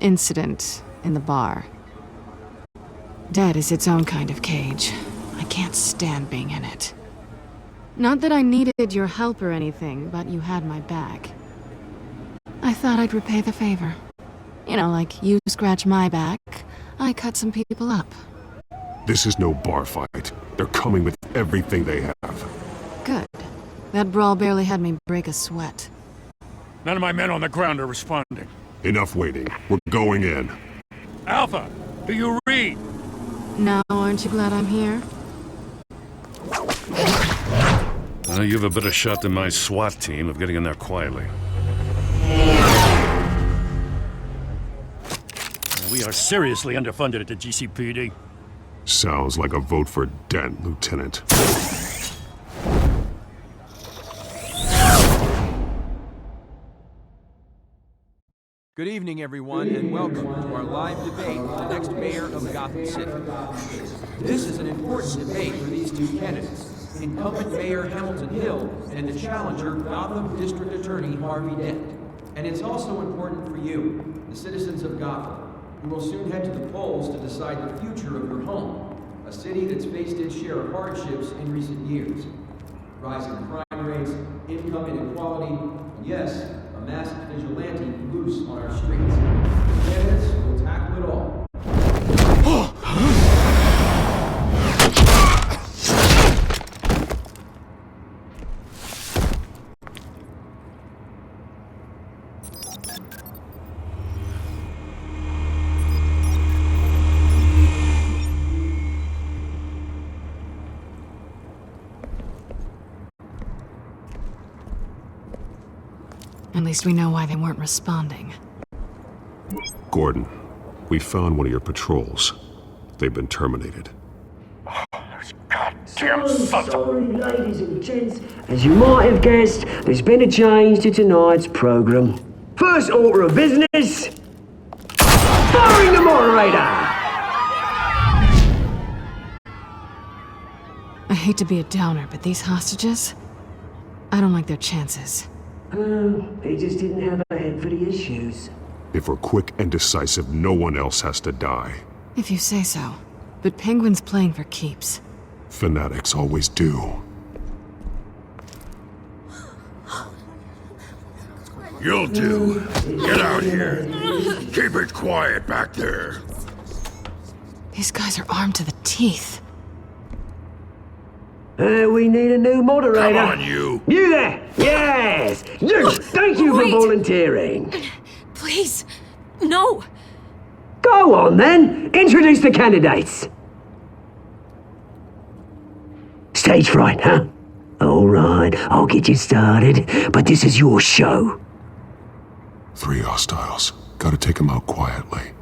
incident in the bar. Dead is its own kind of cage. I can't stand being in it. Not that I needed your help or anything, but you had my back. I thought I'd repay the favor. You know, like you scratch my back, I cut some people up. This is no bar fight. They're coming with everything they have. Good. That brawl barely had me break a sweat. None of my men on the ground are responding. Enough waiting. We're going in. Alpha, do you read? No, aren't you glad I'm here? You have a better shot than my SWAT team of getting in there quietly. We are seriously underfunded at the GCPD. Sounds like a vote for Dent, Lieutenant. Good evening, everyone, and welcome to our live debate for the next mayor of Gotham City. This is an important debate for these two candidates, incumbent Mayor Hamilton Hill and the challenger, Gotham District Attorney Harvey Dent. And it's also important for you, the citizens of Gotham, who will soon head to the polls to decide the future of your home, a city that's faced its share of hardships in recent years. Rising crime rates, income inequality, and yes, a massive vigilante loose on our streets. The candidates will tackle it all. At least we know why they weren't responding. Gordon, we found one of your patrols. They've been terminated. Goddamn sorry, ladies and gents. As you might have guessed, there's been a change to tonight's program. First order of business, firing the moderator! I hate to be a downer, but these hostages, I don't like their chances. They just didn't have a head for the issues. If we're quick and decisive, no one else has to die. If you say so. But Penguin's playing for keeps. Fanatics always do. You'll do. Get out here. Keep it quiet back there. These guys are armed to the teeth. We need a new moderator. Come on, you. You there! Yes! You! Thank you for volunteering. Please, no. Go on, then. Introduce the candidates. Stage fright, huh? All right, I'll get you started, but this is your show. 3 hostiles. Gotta take them out quietly.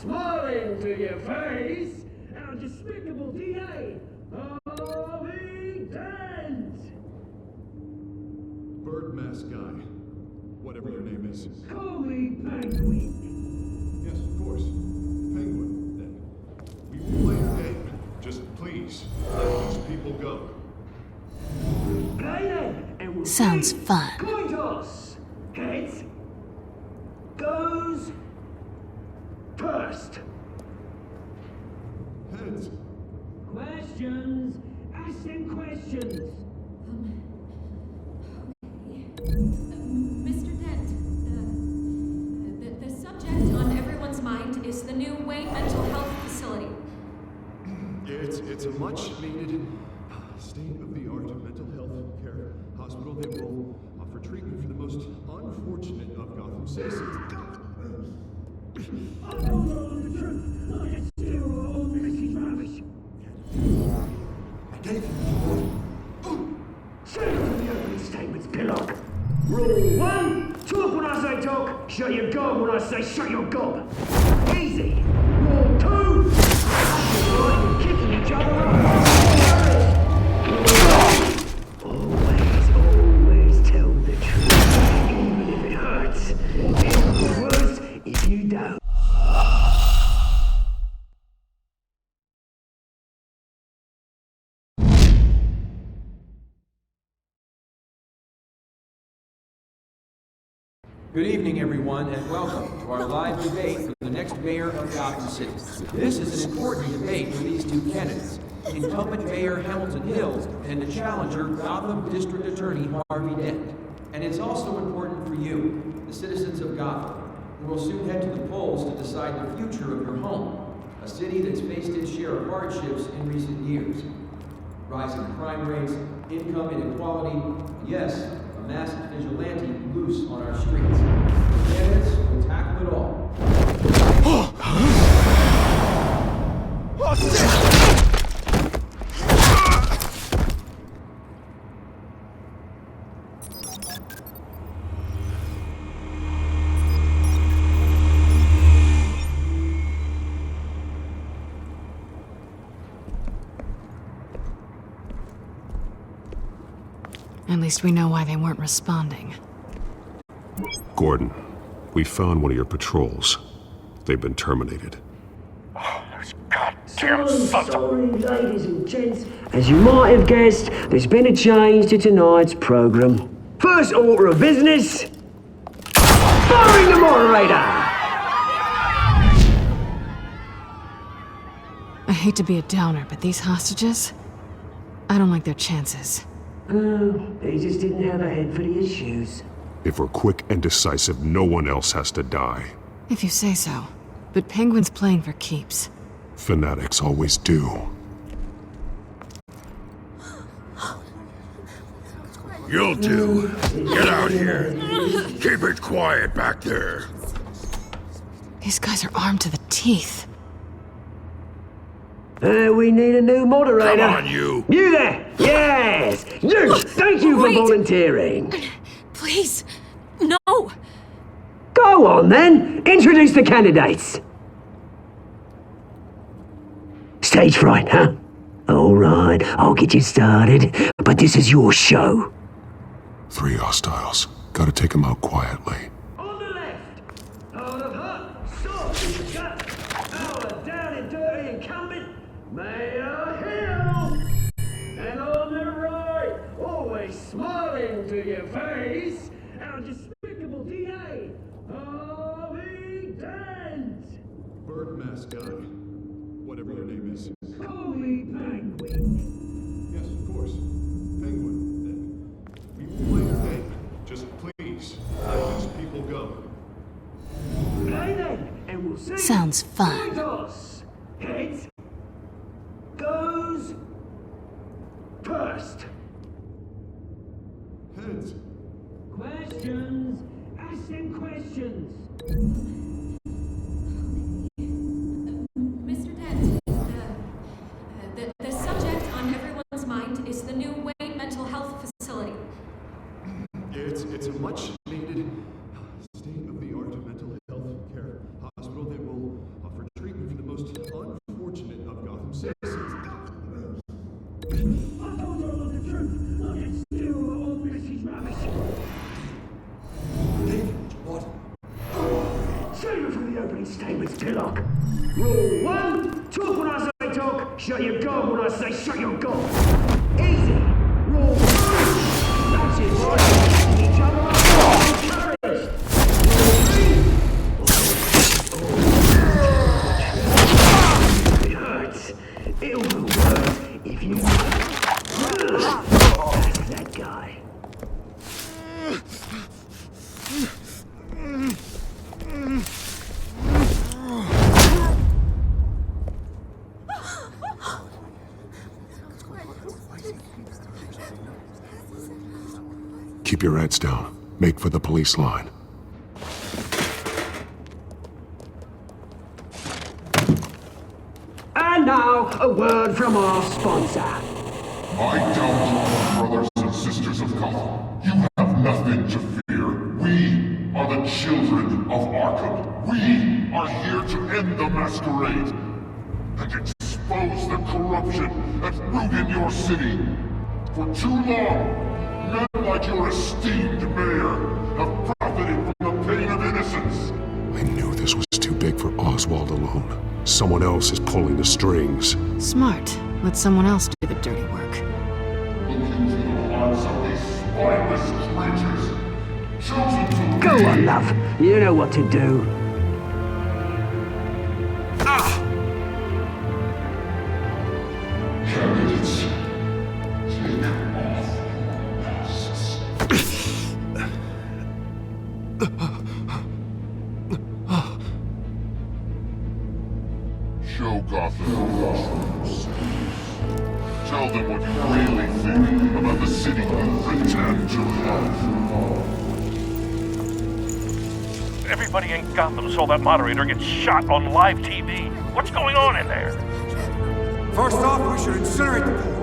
Smiling to your face, our despicable DA, Harvey Dent! Bird mask guy. Whatever your name is. Call me Penguin. Yes, of course. Penguin, then. We will play your game. Just people go. Sounds fun. Coin toss. Heads. Goes. First. Heads. Questions. Ask them questions. Mr. Dent, the subject on everyone's mind is the new Wayne Mental Health Facility. It's a much-needed state-of-the-art mental health care hospital that will offer treatment for the most unfortunate of Gotham citizens. I told all the truth. I just steal all Mrs. Rubbish. Say it to the opening statements, Pillock. Rule 1, talk when I say talk, shut your gob when I say shut your gob. Easy. Rule 2, kicking each other up. Always tell the truth, even if it hurts. It's worse if you don't. Good evening, everyone, and welcome to our live debate for the next mayor of Gotham City. This is an important debate for these two candidates, incumbent Mayor Hamilton Hill and the challenger, Gotham District Attorney Harvey Dent. And it's also important for you, the citizens of Gotham, who will soon head to the polls to decide the future of your home, a city that's faced its share of hardships in recent years. Rising crime rates, income inequality, yes, a massive vigilante loose on our streets. The candidates will tackle it all. Oh, shit! At least we know why they weren't responding. Gordon, we found one of your patrols. They've been terminated. Sorry, ladies and gents. As you might have guessed, there's been a change to tonight's program. First order of business, firing the moderator! I hate to be a downer, but these hostages, I don't like their chances. Oh, they just didn't have a head for the issues. If we're quick and decisive, no one else has to die. If you say so. But Penguin's playing for keeps. Fanatics always do. You'll do. Get out here. Keep it quiet back there. These guys are armed to the teeth. We need a new moderator. Come on, you. You there! Yes! You! Thank you for volunteering. Please, no! Go on then! Introduce the candidates. Stage fright, huh? Alright, I'll get you started, but this is your show. 3 hostiles. Gotta take them out quietly. On the left, hard of heart, soft in the gut, our down and dirty incumbent, Mayor Hill! And on the right, always smiling to your face, our despicable DA, Harvey Dent! Bird mask guy. Whatever your name is. Call me Penguin. Yes, of course. Penguin, then. We will play the game. Just please, let these people go. Play then, and we'll see. Sounds fun. Toss. Heads. Goes. First. Heads. Questions. Ask them questions. Mr. Dent, the subject on everyone's mind is the new Wayne Mental Health Facility. It's a much-needed state-of-the-art mental health care hospital that will offer treatment for the most unfortunate of Gotham citizens. I told you all the truth. I can steal all Mrs. Rubbish. What? Save it for the opening statements, Pillock. Rule 1, talk when I say talk, shut your gob when I say shut your gob. Keep your heads down. Make for the police line. And now, a word from our sponsor. My downtown brothers and sisters of Gotham, you have nothing to fear. We are the children of Arkham. We are here to end the masquerade and expose the corruption at root in your city. For too long, men like your esteemed mayor have profited from the pain of innocence. I knew this was too big for Oswald alone. Someone else is pulling the strings. Smart. Let someone else do the dirty work. Look into the hearts of these spineless creatures, chosen to Go on, love. You know what to do. Candidates, take off your masks. Show Gotham your truths. Tell them what you really think about the city you pretend to love. Everybody in Gotham saw that moderator get shot on live TV. What's going on in there? First off, we should incinerate the pool.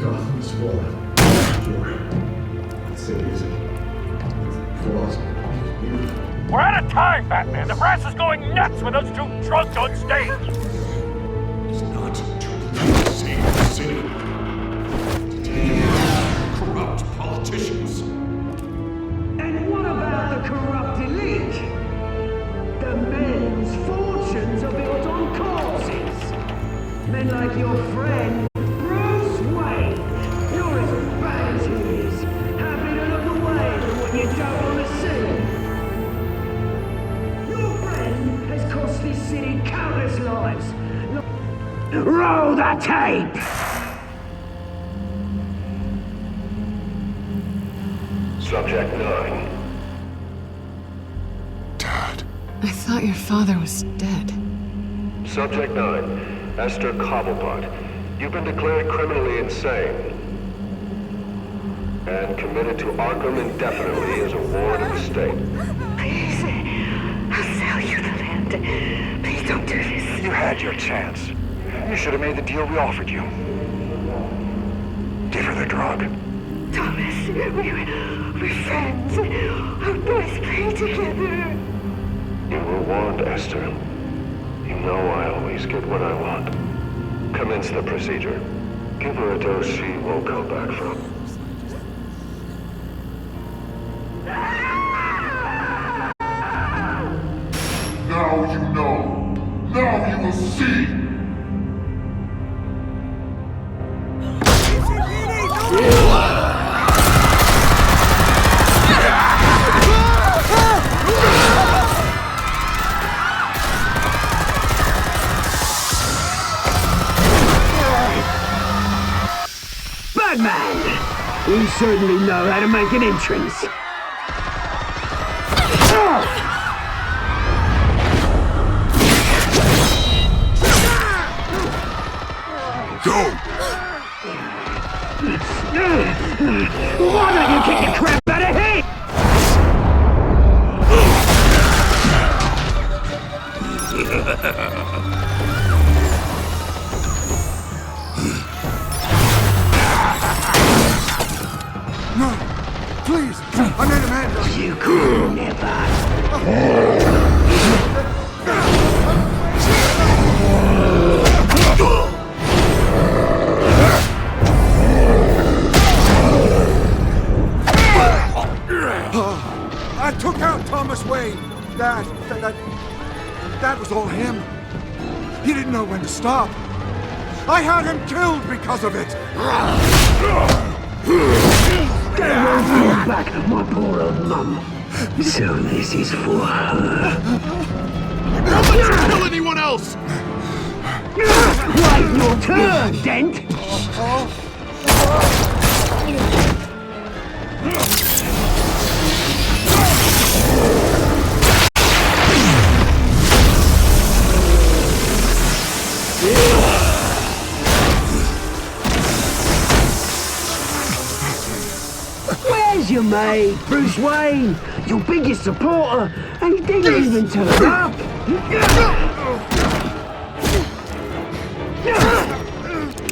Gotham's fallen. Sure. Let's say it easy. We're out of time, Batman. The brass is going nuts with those two drunks on stage. It's not to save the city. To take out corrupt politicians. And what about the corrupt elite? The men's fortunes are built on corpses. Men like your friend, Bruce Wayne. You're as bad as he is. Happy to look away from what you don't want to see. Your friend has cost this city countless lives. Roll the tape! Subject 9. I thought your father was dead. Subject 9. Esther Cobblepot. You've been declared criminally insane and committed to Arkham indefinitely as a ward of the state. Please, I'll sell you the land. Please don't do this. You had your chance. You should have made the deal we offered you. Give her the drug. Thomas, we're friends. Our boys play together. You were warned, Esther. You know I always get what I want. Commence the procedure. Give her a dose she won't come back from. Now you know. Now you will see. Batman! You certainly know how to make an entrance. Go! Why don't you kick the crap out of him? No! Please! I made a man! You could never. I took out Thomas Wayne. That was all him. He didn't know when to stop. I had him killed because of it. Get away from your back, my poor old mum. So this is for her. Don't let you kill anyone else! Wait your turn, Dent! is your mate, Bruce Wayne, your biggest supporter, and he didn't even turn up.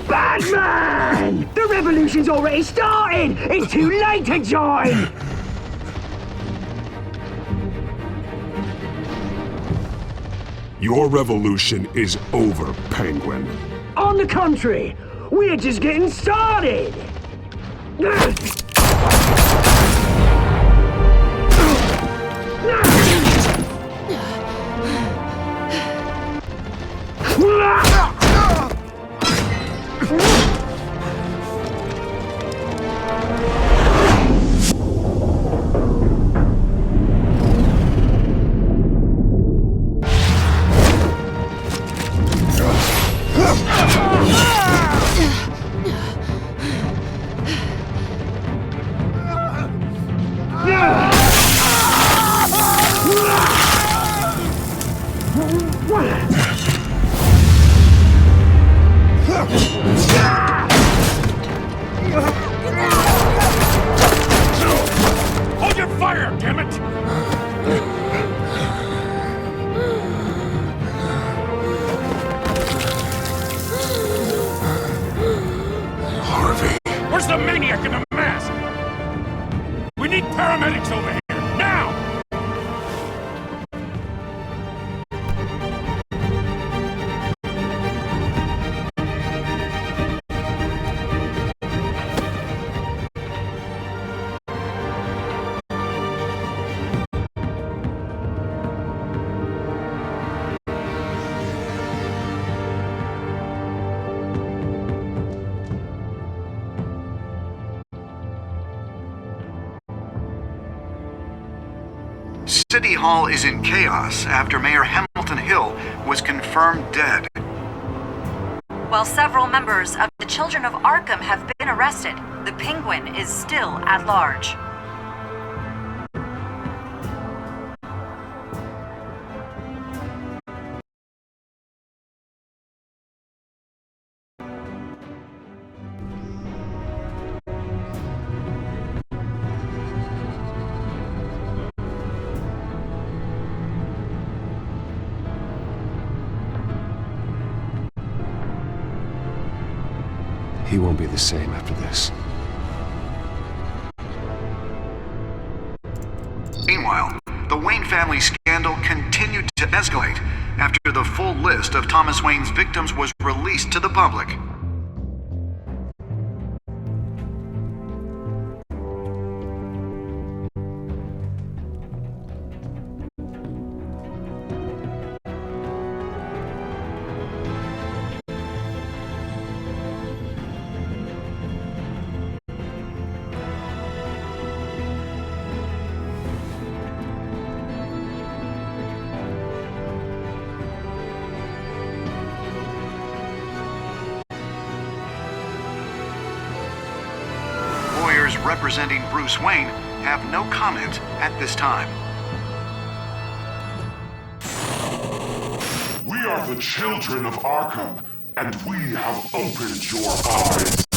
Batman! The revolution's already started! It's too late to join! Your revolution is over, Penguin. On the contrary, we're just getting started! Hold your fire, damn it! Harvey. Where's the maniac in the mask? We need paramedics over here, now! City Hall is in chaos after Mayor Hamilton Hill was confirmed dead. While several members of the Children of Arkham have been arrested, the Penguin is still at large. He won't be the same after this. Meanwhile, the Wayne family scandal continued to escalate after the full list of Thomas Wayne's victims was released to the public. Representing Bruce Wayne have no comment at this time. We are the children of Arkham, and we have opened your eyes.